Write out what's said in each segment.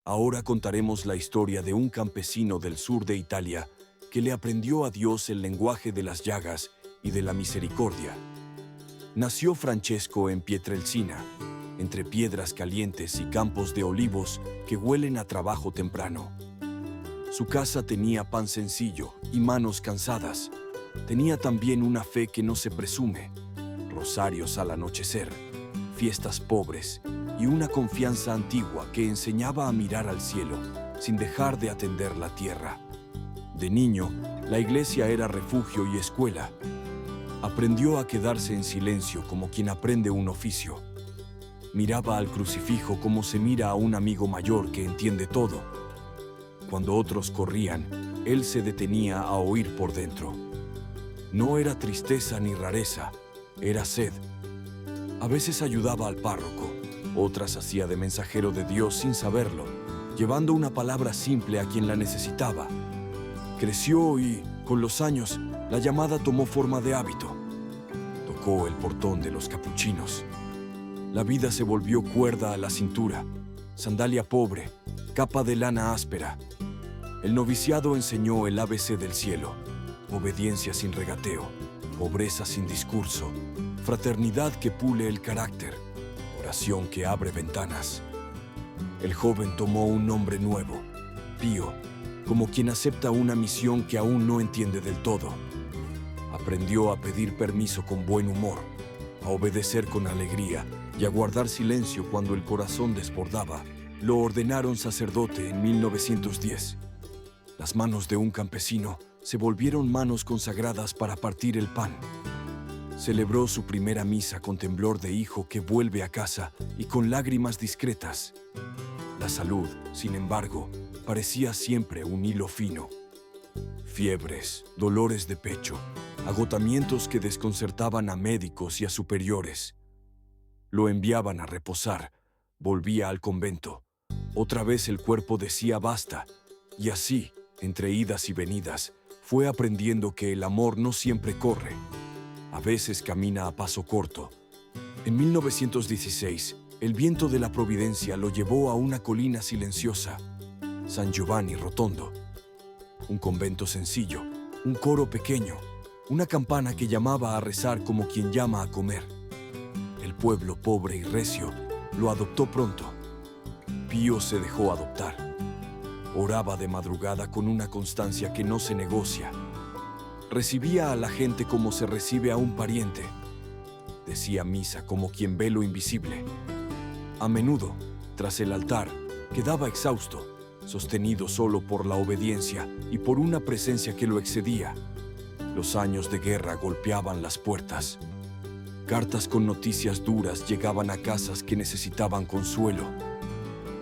Ahora contaremos la historia de un campesino del sur de Italia que le aprendió a Dios el lenguaje de las llagas y de la misericordia. Nació Francesco en Pietrelcina, entre piedras calientes y campos de olivos que huelen a trabajo temprano. Su casa tenía pan sencillo y manos cansadas. Tenía también una fe que no se presume, rosarios al anochecer, fiestas pobres y una confianza antigua que enseñaba a mirar al cielo sin dejar de atender la tierra. De niño, la iglesia era refugio y escuela. Aprendió a quedarse en silencio como quien aprende un oficio. Miraba al crucifijo como se mira a un amigo mayor que entiende todo. Cuando otros corrían, él se detenía a oír por dentro. No era tristeza ni rareza, era sed. A veces ayudaba al párroco, otras hacía de mensajero de Dios sin saberlo, llevando una palabra simple a quien la necesitaba. Creció y, con los años, la llamada tomó forma de hábito. Tocó el portón de los capuchinos. La vida se volvió cuerda a la cintura, sandalia pobre, capa de lana áspera. El noviciado enseñó el ABC del cielo: obediencia sin regateo, pobreza sin discurso, fraternidad que pule el carácter, oración que abre ventanas. El joven tomó un nombre nuevo, Pío, como quien acepta una misión que aún no entiende del todo. Aprendió a pedir permiso con buen humor, a obedecer con alegría y a guardar silencio cuando el corazón desbordaba. Lo ordenaron sacerdote en 1910. Las manos de un campesino se volvieron manos consagradas para partir el pan. Celebró su primera misa con temblor de hijo que vuelve a casa y con lágrimas discretas. La salud, sin embargo, parecía siempre un hilo fino. Fiebres, dolores de pecho, agotamientos que desconcertaban a médicos y a superiores. Lo enviaban a reposar, volvía al convento. Otra vez el cuerpo decía basta, y así, entre idas y venidas, fue aprendiendo que el amor no siempre corre. A veces camina a paso corto. En 1916, el viento de la providencia lo llevó a una colina silenciosa, San Giovanni Rotondo. Un convento sencillo, un coro pequeño, una campana que llamaba a rezar como quien llama a comer. El pueblo pobre y recio lo adoptó pronto. Pío se dejó adoptar. Oraba de madrugada con una constancia que no se negocia. Recibía a la gente como se recibe a un pariente. Decía misa como quien ve lo invisible. A menudo, tras el altar, quedaba exhausto, sostenido solo por la obediencia y por una presencia que lo excedía. Los años de guerra golpeaban las puertas. Cartas con noticias duras llegaban a casas que necesitaban consuelo.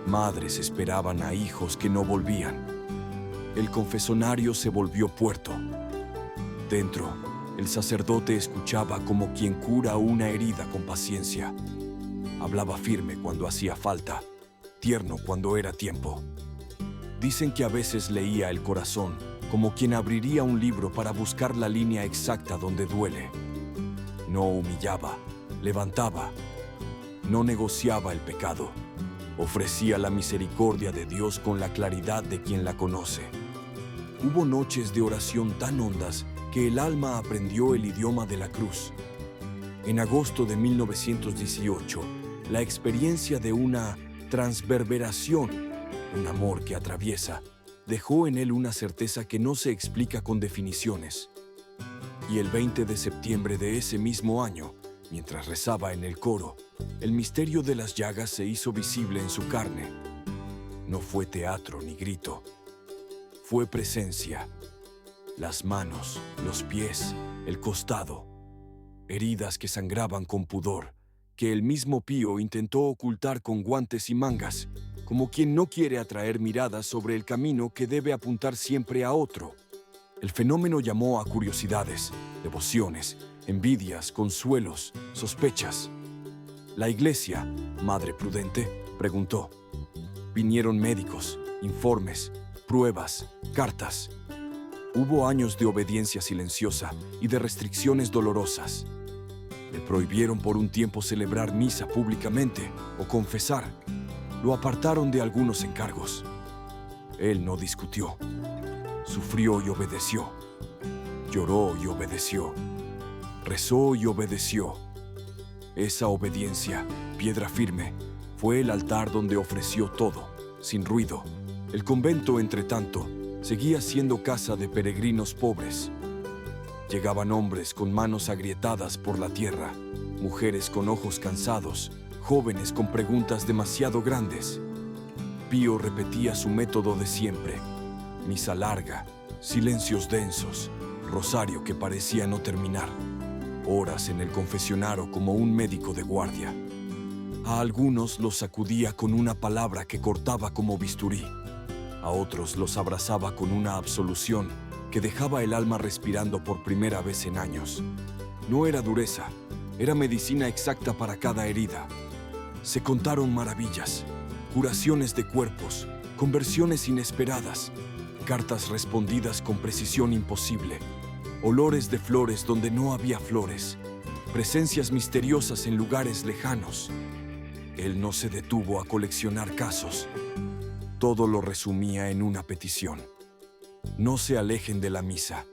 Madres esperaban a hijos que no volvían. El confesonario se volvió puerto. Dentro, el sacerdote escuchaba como quien cura una herida con paciencia. Hablaba firme cuando hacía falta, tierno cuando era tiempo. Dicen que a veces leía el corazón, como quien abriría un libro para buscar la línea exacta donde duele. No humillaba, levantaba. No negociaba el pecado. Ofrecía la misericordia de Dios con la claridad de quien la conoce. Hubo noches de oración tan hondas que el alma aprendió el idioma de la cruz. En agosto de 1918, la experiencia de una transverberación, un amor que atraviesa, dejó en él una certeza que no se explica con definiciones. Y el 20 de septiembre de ese mismo año, mientras rezaba en el coro, el misterio de las llagas se hizo visible en su carne. No fue teatro ni grito, fue presencia. Las manos, los pies, el costado. Heridas que sangraban con pudor, que el mismo Pío intentó ocultar con guantes y mangas, como quien no quiere atraer miradas sobre el camino que debe apuntar siempre a otro. El fenómeno llamó a curiosidades, devociones, envidias, consuelos, sospechas. La iglesia, madre prudente, preguntó. Vinieron médicos, informes, pruebas, cartas. Hubo años de obediencia silenciosa y de restricciones dolorosas. Le prohibieron por un tiempo celebrar misa públicamente o confesar. lo apartaron de algunos encargos. Él no discutió. Sufrió y obedeció. Lloró y obedeció. Rezó y obedeció. Esa obediencia, piedra firme, fue el altar donde ofreció todo, sin ruido. El convento, entre tanto, seguía siendo casa de peregrinos pobres. Llegaban hombres con manos agrietadas por la tierra, mujeres con ojos cansados, jóvenes con preguntas demasiado grandes. Pío repetía su método de siempre: misa larga, silencios densos, rosario que parecía no terminar, horas en el confesionario como un médico de guardia. A algunos los sacudía con una palabra que cortaba como bisturí. A otros los abrazaba con una absolución que dejaba el alma respirando por primera vez en años. No era dureza, era medicina exacta para cada herida. Se contaron maravillas, curaciones de cuerpos, conversiones inesperadas, cartas respondidas con precisión imposible, olores de flores donde no había flores, presencias misteriosas en lugares lejanos. Él no se detuvo a coleccionar casos. Todo lo resumía en una petición: no se alejen de la misa,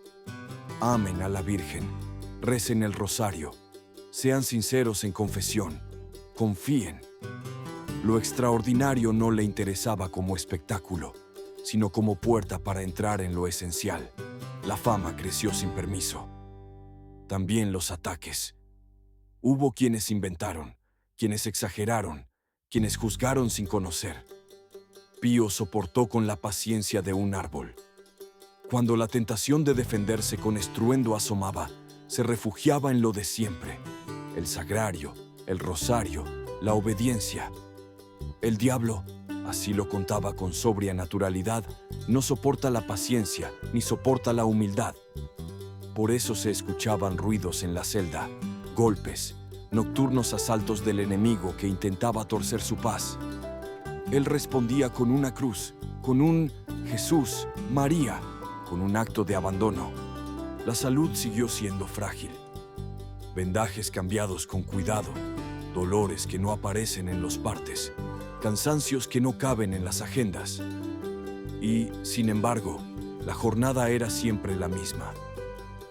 amen a la Virgen, recen el rosario, sean sinceros en confesión, confíen. Lo extraordinario no le interesaba como espectáculo, sino como puerta para entrar en lo esencial. La fama creció sin permiso. También los ataques. Hubo quienes inventaron, quienes exageraron, quienes juzgaron sin conocer. Pío soportó con la paciencia de un árbol. Cuando la tentación de defenderse con estruendo asomaba, se refugiaba en lo de siempre: el sagrario, el rosario, la obediencia. El diablo, así lo contaba con sobria naturalidad, no soporta la paciencia ni soporta la humildad. Por eso se escuchaban ruidos en la celda, golpes, nocturnos asaltos del enemigo que intentaba torcer su paz. Él respondía con una cruz, con un Jesús, María, con un acto de abandono. La salud siguió siendo frágil. Vendajes cambiados con cuidado, dolores que no aparecen en los partes, cansancios que no caben en las agendas. Y, sin embargo, la jornada era siempre la misma: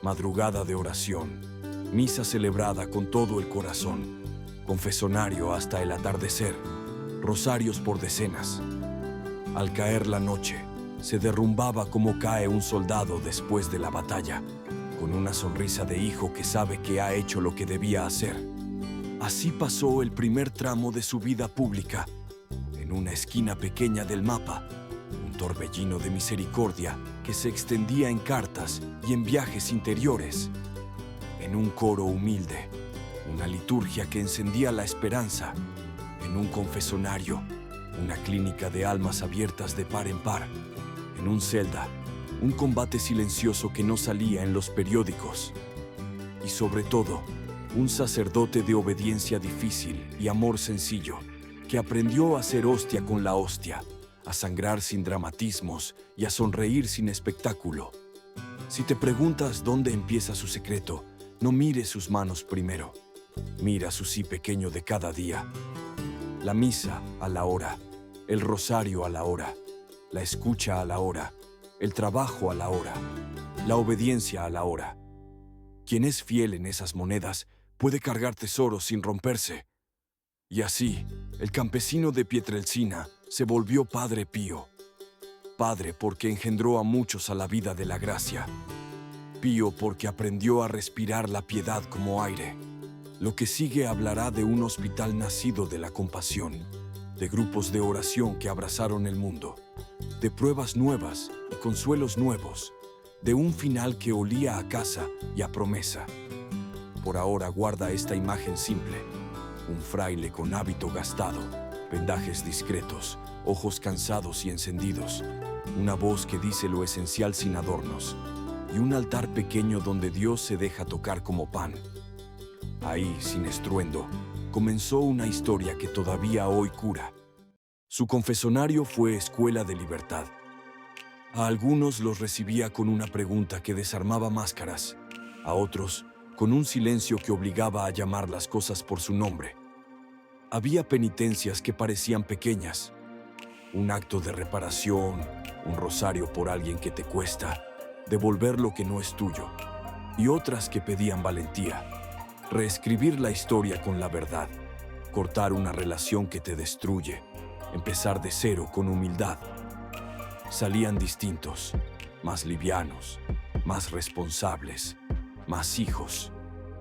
madrugada de oración, misa celebrada con todo el corazón, confesonario hasta el atardecer, rosarios por decenas. Al caer la noche, se derrumbaba como cae un soldado después de la batalla, con una sonrisa de hijo que sabe que ha hecho lo que debía hacer. Así pasó el primer tramo de su vida pública. En una esquina pequeña del mapa, un torbellino de misericordia que se extendía en cartas y en viajes interiores. En un coro humilde, una liturgia que encendía la esperanza. En un confesonario, una clínica de almas abiertas de par en par. En un celda, un combate silencioso que no salía en los periódicos. Y sobre todo, un sacerdote de obediencia difícil y amor sencillo, que aprendió a hacer hostia con la hostia, a sangrar sin dramatismos y a sonreír sin espectáculo. Si te preguntas dónde empieza su secreto, no mires sus manos primero. Mira su sí pequeño de cada día. La misa a la hora, el rosario a la hora, la escucha a la hora, el trabajo a la hora, la obediencia a la hora. Quien es fiel en esas monedas puede cargar tesoros sin romperse. Y así, el campesino de Pietrelcina se volvió Padre Pío. Padre porque engendró a muchos a la vida de la gracia. Pío porque aprendió a respirar la piedad como aire. Lo que sigue hablará de un hospital nacido de la compasión, de grupos de oración que abrazaron el mundo, de pruebas nuevas y consuelos nuevos, de un final que olía a casa y a promesa. Por ahora guarda esta imagen simple: un fraile con hábito gastado, vendajes discretos, ojos cansados y encendidos, una voz que dice lo esencial sin adornos, y un altar pequeño donde Dios se deja tocar como pan. Ahí, sin estruendo, comenzó una historia que todavía hoy cura. Su confesonario fue escuela de libertad. A algunos los recibía con una pregunta que desarmaba máscaras, a otros con un silencio que obligaba a llamar las cosas por su nombre. Había penitencias que parecían pequeñas, un acto de reparación, un rosario por alguien que te cuesta, devolver lo que no es tuyo, y otras que pedían valentía, reescribir la historia con la verdad, cortar una relación que te destruye, empezar de cero con humildad. Salían distintos, más livianos, más responsables, más hijos.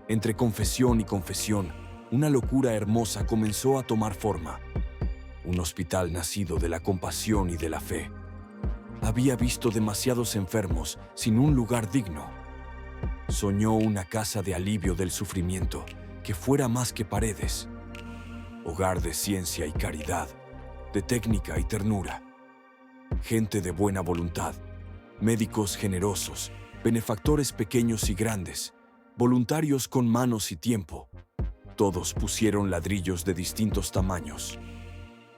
Entre confesión y confesión, una locura hermosa comenzó a tomar forma. Un hospital nacido de la compasión y de la fe. Había visto demasiados enfermos sin un lugar digno. Soñó una casa de alivio del sufrimiento que fuera más que paredes. Hogar de ciencia y caridad, de técnica y ternura. Gente de buena voluntad, médicos generosos, benefactores pequeños y grandes, voluntarios con manos y tiempo. Todos pusieron ladrillos de distintos tamaños.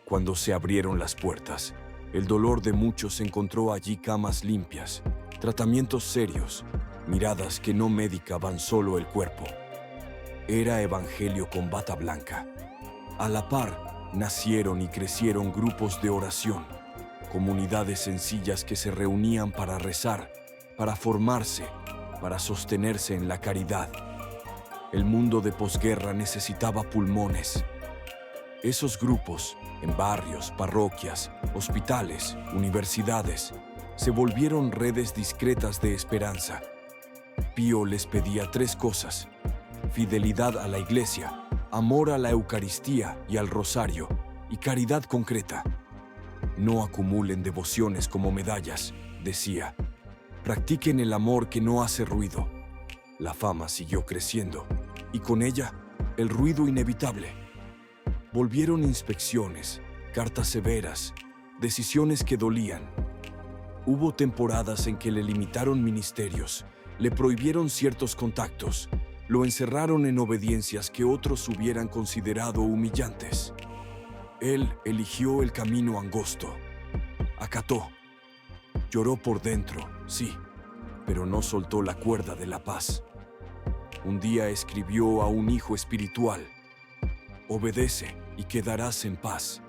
Cuando se abrieron las puertas, el dolor de muchos encontró allí camas limpias, tratamientos serios, miradas que no medicaban solo el cuerpo. Era evangelio con bata blanca. A la par, nacieron y crecieron grupos de oración, comunidades sencillas que se reunían para rezar, para formarse, para sostenerse en la caridad. El mundo de posguerra necesitaba pulmones. Esos grupos, en barrios, parroquias, hospitales, universidades, se volvieron redes discretas de esperanza. Pío les pedía 3 cosas: fidelidad a la Iglesia, amor a la Eucaristía y al Rosario, y caridad concreta. No acumulen devociones como medallas, decía. Practiquen el amor que no hace ruido. La fama siguió creciendo, y con ella, el ruido inevitable. Volvieron inspecciones, cartas severas, decisiones que dolían. Hubo temporadas en que le limitaron ministerios, le prohibieron ciertos contactos, lo encerraron en obediencias que otros hubieran considerado humillantes. Él eligió el camino angosto. Acató. Lloró por dentro, sí, pero no soltó la cuerda de la paz. Un día escribió a un hijo espiritual: obedece y quedarás en paz.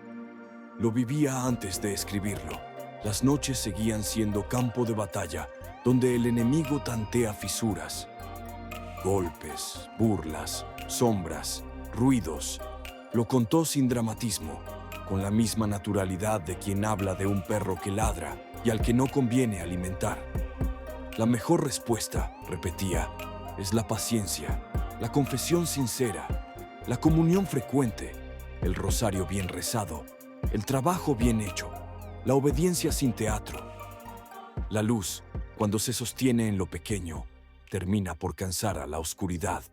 Lo vivía antes de escribirlo. Las noches seguían siendo campo de batalla, donde el enemigo tantea fisuras. Golpes, burlas, sombras, ruidos. Lo contó sin dramatismo, con la misma naturalidad de quien habla de un perro que ladra y al que no conviene alimentar. La mejor respuesta, repetía, es la paciencia, la confesión sincera, la comunión frecuente, el rosario bien rezado, el trabajo bien hecho, la obediencia sin teatro. La luz, cuando se sostiene en lo pequeño, termina por cansar a la oscuridad.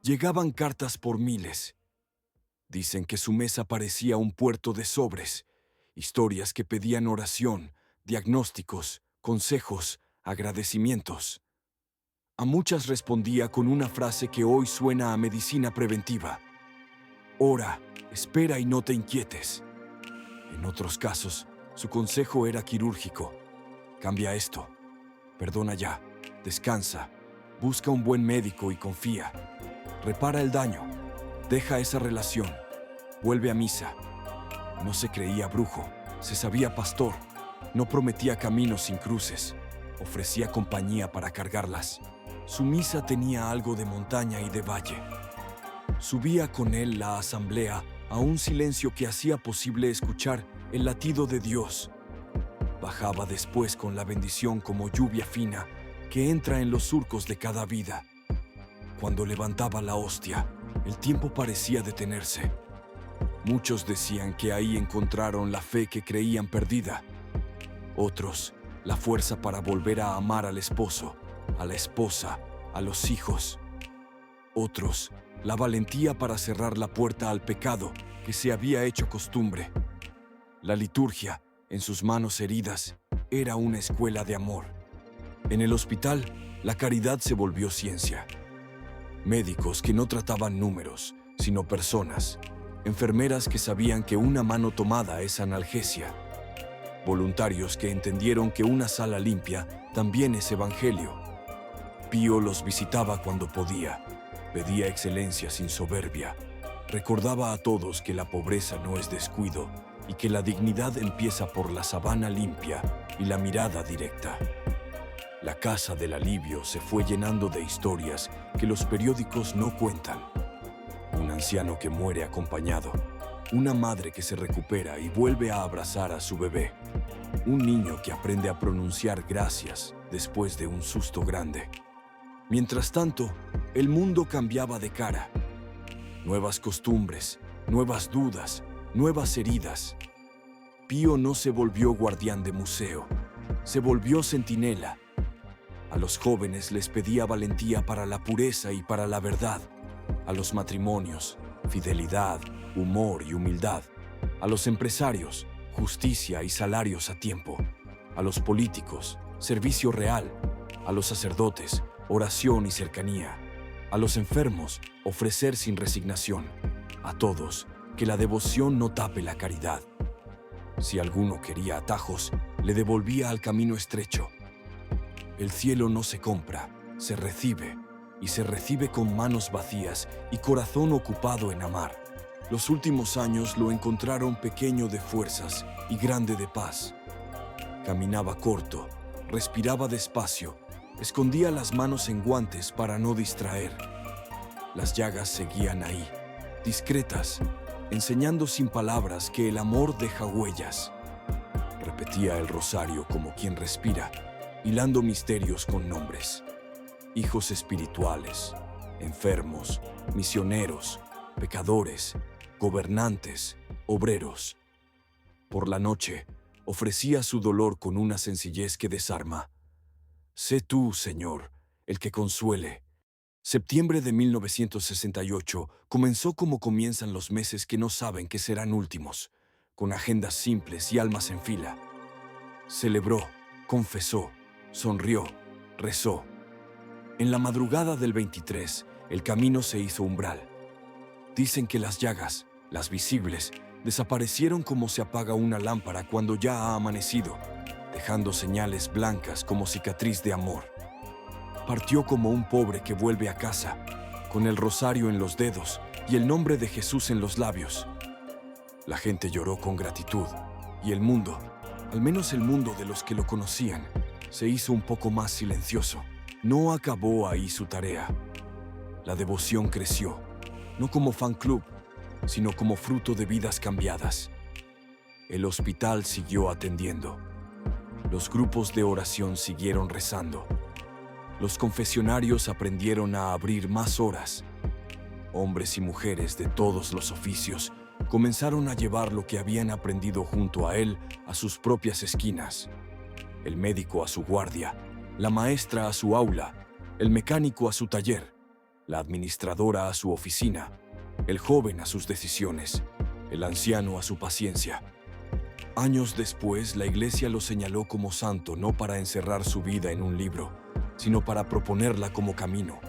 Llegaban cartas por miles. Dicen que su mesa parecía un puerto de sobres, historias que pedían oración, diagnósticos, consejos, agradecimientos. A muchas respondía con una frase que hoy suena a medicina preventiva: ora, espera y no te inquietes. En otros casos, su consejo era quirúrgico: cambia esto, perdona ya, descansa, busca un buen médico y confía, repara el daño, deja esa relación, vuelve a misa. No se creía brujo, se sabía pastor. No prometía caminos sin cruces, ofrecía compañía para cargarlas. Su misa tenía algo de montaña y de valle. Subía con él la asamblea a un silencio que hacía posible escuchar el latido de Dios. Bajaba después con la bendición como lluvia fina que entra en los surcos de cada vida. Cuando levantaba la hostia, el tiempo parecía detenerse. Muchos decían que ahí encontraron la fe que creían perdida. Otros, la fuerza para volver a amar al esposo, a la esposa, a los hijos. Otros, la valentía para cerrar la puerta al pecado que se había hecho costumbre. La liturgia, en sus manos heridas, era una escuela de amor. En el hospital, la caridad se volvió ciencia. Médicos que no trataban números, sino personas. Enfermeras que sabían que una mano tomada es analgesia. Voluntarios que entendieron que una sala limpia también es evangelio. Pío los visitaba cuando podía, pedía excelencia sin soberbia, recordaba a todos que la pobreza no es descuido y que la dignidad empieza por la sabana limpia y la mirada directa. La casa del alivio se fue llenando de historias que los periódicos no cuentan. Un anciano que muere acompañado, una madre que se recupera y vuelve a abrazar a su bebé, un niño que aprende a pronunciar gracias después de un susto grande. Mientras tanto, el mundo cambiaba de cara. Nuevas costumbres, nuevas dudas, nuevas heridas. Pío no se volvió guardián de museo, se volvió centinela. A los jóvenes les pedía valentía para la pureza y para la verdad. A los matrimonios, fidelidad, humor y humildad. A los empresarios, justicia y salarios a tiempo. A los políticos, servicio real. A los sacerdotes, oración y cercanía. A los enfermos, ofrecer sin resignación. A todos, que la devoción no tape la caridad. Si alguno quería atajos, le devolvía al camino estrecho. El cielo no se compra, se recibe, y se recibe con manos vacías y corazón ocupado en amar. Los últimos años lo encontraron pequeño de fuerzas y grande de paz. Caminaba corto, respiraba despacio, escondía las manos en guantes para no distraer. Las llagas seguían ahí, discretas, enseñando sin palabras que el amor deja huellas. Repetía el rosario como quien respira, hilando misterios con nombres. Hijos espirituales, enfermos, misioneros, pecadores, gobernantes, obreros. Por la noche, ofrecía su dolor con una sencillez que desarma. Sé tú, Señor, el que consuele. Septiembre de 1968 comenzó como comienzan los meses que no saben que serán últimos, con agendas simples y almas en fila. Celebró, confesó, sonrió, rezó. En la madrugada del 23, el camino se hizo umbral. Dicen que las llagas, las visibles, desaparecieron como se apaga una lámpara cuando ya ha amanecido, dejando señales blancas como cicatriz de amor. Partió como un pobre que vuelve a casa, con el rosario en los dedos y el nombre de Jesús en los labios. La gente lloró con gratitud, y el mundo, al menos el mundo de los que lo conocían, se hizo un poco más silencioso. No acabó ahí su tarea. La devoción creció, no como fan club, sino como fruto de vidas cambiadas. El hospital siguió atendiendo. Los grupos de oración siguieron rezando. Los confesionarios aprendieron a abrir más horas. Hombres y mujeres de todos los oficios comenzaron a llevar lo que habían aprendido junto a él a sus propias esquinas. El médico a su guardia, la maestra a su aula, el mecánico a su taller, la administradora a su oficina, el joven a sus decisiones, el anciano a su paciencia. Años después, la Iglesia lo señaló como santo no para encerrar su vida en un libro, sino para proponerla como camino.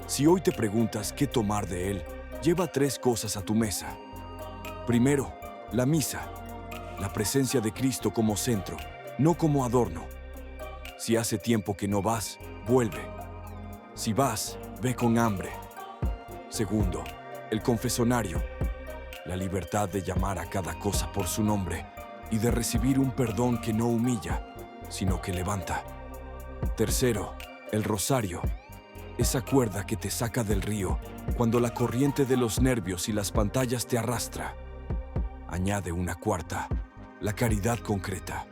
Si hoy te preguntas qué tomar de él, lleva 3 cosas a tu mesa. Primero, la misa, la presencia de Cristo como centro, no como adorno. Si hace tiempo que no vas, vuelve. Si vas, ve con hambre. Segundo, el confesonario, la libertad de llamar a cada cosa por su nombre y de recibir un perdón que no humilla, sino que levanta. Tercero, el rosario, esa cuerda que te saca del río cuando la corriente de los nervios y las pantallas te arrastra. Añade una cuarta, la caridad concreta.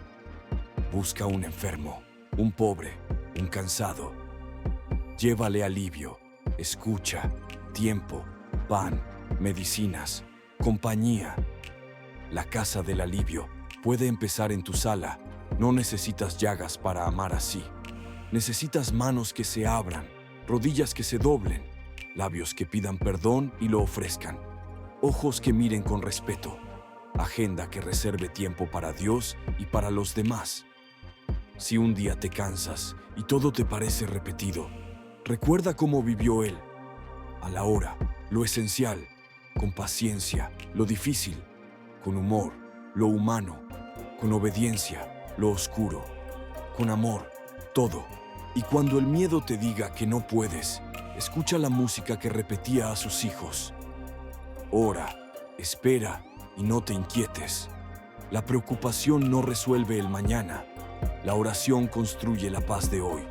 Busca un enfermo, un pobre, un cansado. Llévale alivio, escucha, tiempo, pan, medicinas, compañía. La casa del alivio puede empezar en tu sala. No necesitas llagas para amar así. Necesitas manos que se abran, rodillas que se doblen, labios que pidan perdón y lo ofrezcan, ojos que miren con respeto, agenda que reserve tiempo para Dios y para los demás. Si un día te cansas y todo te parece repetido, recuerda cómo vivió Él. A la hora, lo esencial, con paciencia, lo difícil, con humor, lo humano, con obediencia, lo oscuro, con amor, todo. Y cuando el miedo te diga que no puedes, escucha la música que repetía a sus hijos. Ora, espera y no te inquietes. La preocupación no resuelve el mañana. La oración construye la paz de hoy.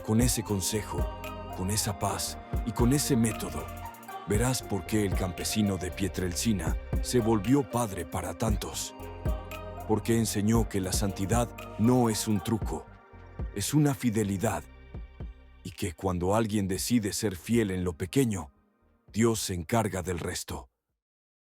Con ese consejo, con esa paz y con ese método, verás por qué el campesino de Pietrelcina se volvió padre para tantos. Porque enseñó que la santidad no es un truco, es una fidelidad. Y que cuando alguien decide ser fiel en lo pequeño, Dios se encarga del resto.